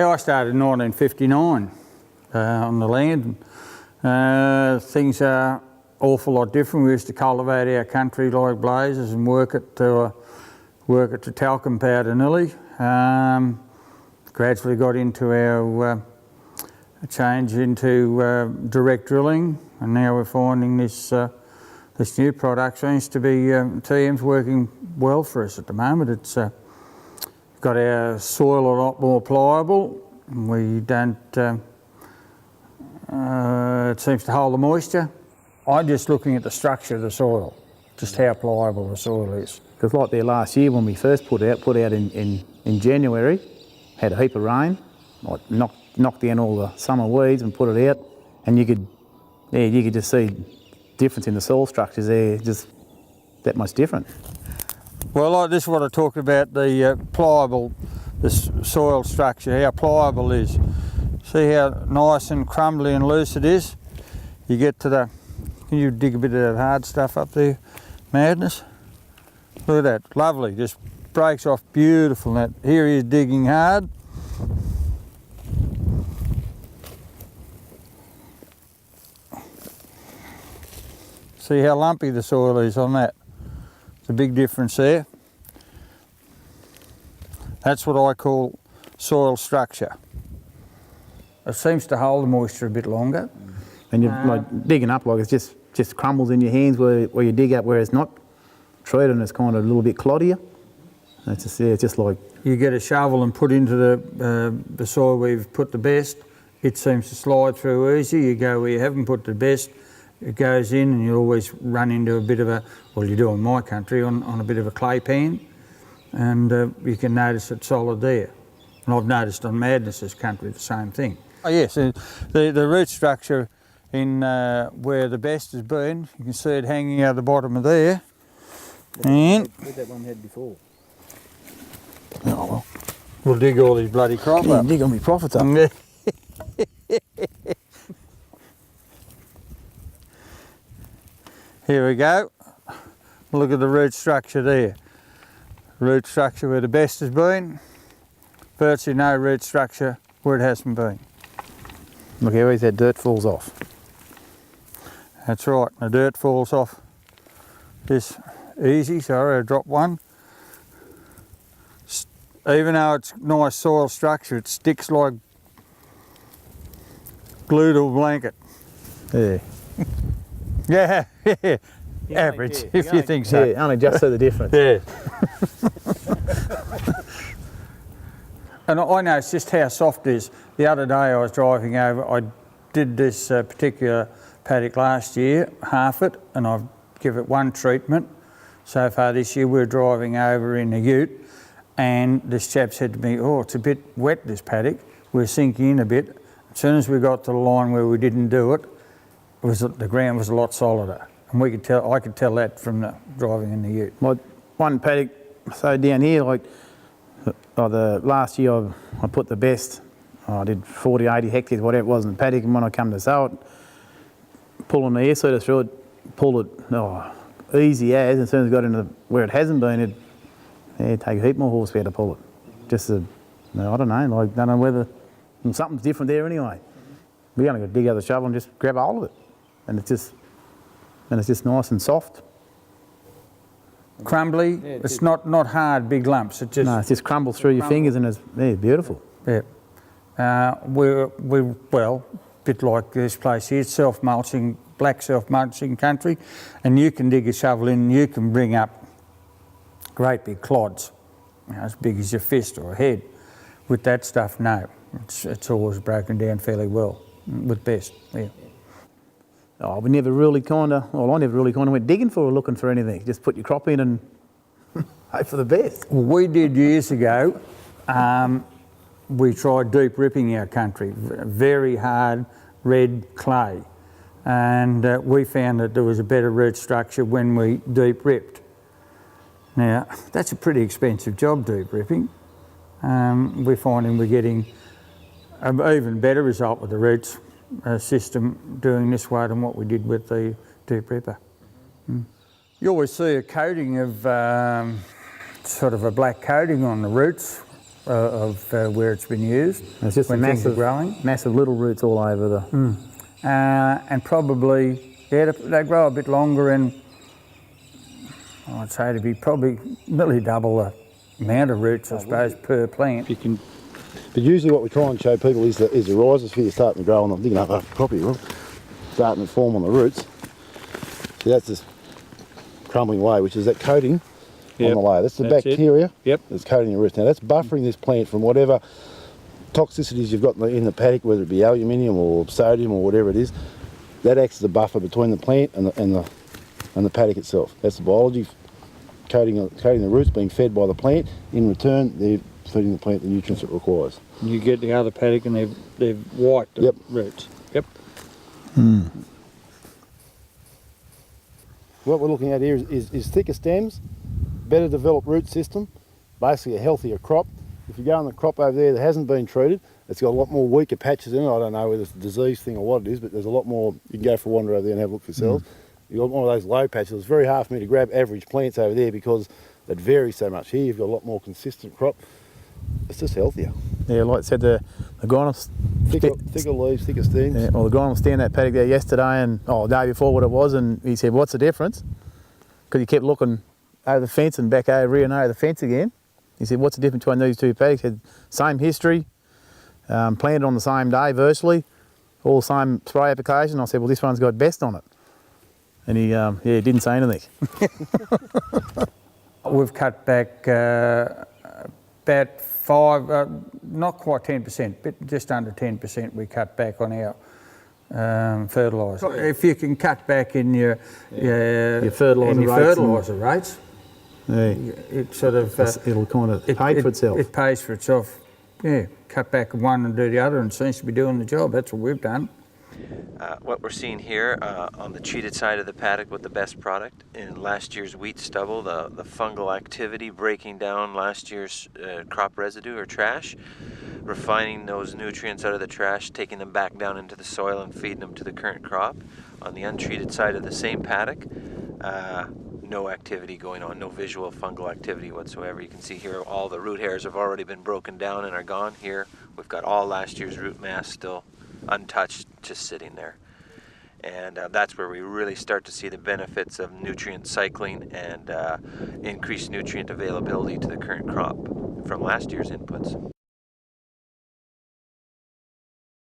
I started in 1959 on the land. Things are awful lot different. We used to cultivate our country like blazes and work it to talcum powder nilly. Gradually got into our change into direct drilling, and now we're finding this this new product seems to be TM's working well for us at the moment. It's got our soil a lot more pliable. We don't. It seems to hold the moisture. I'm just looking at the structure of the soil, just how pliable the soil is. Because like there last year when we first put out in January, had a heap of rain, like knocked down all the summer weeds and put it out, and you could just see difference in the soil structures there, just that much different. Well, like this is what I talked about, the pliable, the soil structure, how pliable it is. See how nice and crumbly and loose it is? You get to the, can you dig a bit of that hard stuff up there? Madness. Look at that, lovely, just breaks off beautiful. That here he is digging hard. See how lumpy the soil is on that? It's a big difference there. That's what I call soil structure. It seems to hold the moisture a bit longer. And you're like digging up, like it's just crumbles in your hands where you dig up, where it's not treated and it's kind of a little bit cloddier. It's just, yeah, it's just like... You get a shovel and put into the soil where you've put the best, it seems to slide through easy. You go where you haven't put the best, it goes in, and you always run into a bit of a, well you do in my country, on a bit of a clay pan, and you can notice it's solid there. And I've noticed on Madness's country the same thing. Oh yes, the root structure in where the best has been, you can see it hanging out the bottom of there. And Where'd that one had before? Oh well, we'll dig all these bloody crop up. Dig all my profits up. Here we go. Look at the root structure there. Root structure where the best has been. Virtually no root structure where it hasn't been. Look how easy that dirt falls off. That's right, the dirt falls off this easy. Sorry, I dropped one. Even though it's nice soil structure, it sticks like glue to a blanket. Yeah. Yeah, yeah. Average, if you think so. Yeah, only just see the difference. Yeah. And I noticed just how soft it is. The other day I was driving over, I did this particular paddock last year, half it, and I've given it one treatment. So far this year we're driving over in a ute, and this chap said to me, oh, it's a bit wet, this paddock. We're sinking in a bit. As soon as we got to the line where we didn't do it, the ground was a lot solider. And we could tell, I could tell that from the driving in the ute. Like one paddock, so down here, like the last year I put the best, I did 40, 80 hectares, whatever it was in the paddock, and when I come to sow it, pulling the air seeder through it, pull it easy as soon as it got into where it hasn't been, it'd take a heap more horsepower to pull it. Just I don't know, like, I don't know whether something's different there anyway. We only got to dig out the shovel and just grab a hold of it. And it's just nice and soft. Crumbly, yeah, it's not hard, big lumps. It just, no, it just crumbles through your fingers and it's beautiful. Yeah. We're well, a bit like this place here, it's self-mulching, black self-mulching country, and you can dig a shovel in and you can bring up great big clods, as big as your fist or a head. With that stuff, no. It's always broken down fairly well, with best, yeah. Oh, I never really went digging for or looking for anything. Just put your crop in and hope for the best. We did years ago. We tried deep ripping our country, very hard red clay, and we found that there was a better root structure when we deep ripped. Now, that's a pretty expensive job, deep ripping. We're finding we're getting an even better result with the roots system doing this way than what we did with the deep ripper. You always see a coating of sort of a black coating on the roots where it's been used. It's just when things are massive, growing. massive little roots all over the... And probably, yeah, they grow a bit longer, and I'd say to be probably nearly double the amount of roots, I suppose, per plant. You can, but usually what we try and show people is the rhizosphere starting to grow on them. Digging up a property, well, starting to form on the roots. See, that's this crumbling away, which is that coating on the layer. That's the bacteria that's coating your roots. Now that's buffering this plant from whatever toxicities you've got in the paddock, whether it be aluminium or sodium or whatever it is. That acts as a buffer between the plant and the paddock itself. That's the biology coating the roots, being fed by the plant. In return, they're feeding the plant the nutrients it requires. You get the other paddock and they've wiped the roots. Yep. What we're looking at here is thicker stems, better developed root system, basically a healthier crop. If you go on the crop over there that hasn't been treated, it's got a lot more weaker patches in it. I don't know whether it's a disease thing or what it is, but there's a lot more. You can go for a wander over there and have a look for yourselves. You've got one of those low patches. It's very hard for me to grab average plants over there because it varies so much. Here you've got a lot more consistent crop. It's just healthier. Yeah, like I said, the guy Thicker leaves, thicker stems. Yeah, well, the guy was standing that paddock there yesterday, and the day before what it was, and he said, "What's the difference?" Because he kept looking over the fence and back over here and over the fence again. He said, "What's the difference between these two paddocks?" He said, "Same history, planted on the same day, virtually, all the same spray application." I said, "Well, this one's got best on it," and he didn't say anything. We've cut back about 5, not quite 10%, but just under 10% we cut back on our fertiliser. If you can cut back in your fertiliser rates, it sort of it'll kind of pay for itself. It pays for itself. Yeah, cut back one and do the other, and it seems to be doing the job. That's what we've done. What we're seeing here on the treated side of the paddock with the best product in last year's wheat stubble, the fungal activity breaking down last year's crop residue or trash, refining those nutrients out of the trash, taking them back down into the soil and feeding them to the current crop. On the untreated side of the same paddock, no activity going on, no visual fungal activity whatsoever. You can see here all the root hairs have already been broken down and are gone. Here we've got all last year's root mass still untouched, just sitting there. And that's where we really start to see the benefits of nutrient cycling and increased nutrient availability to the current crop from last year's inputs.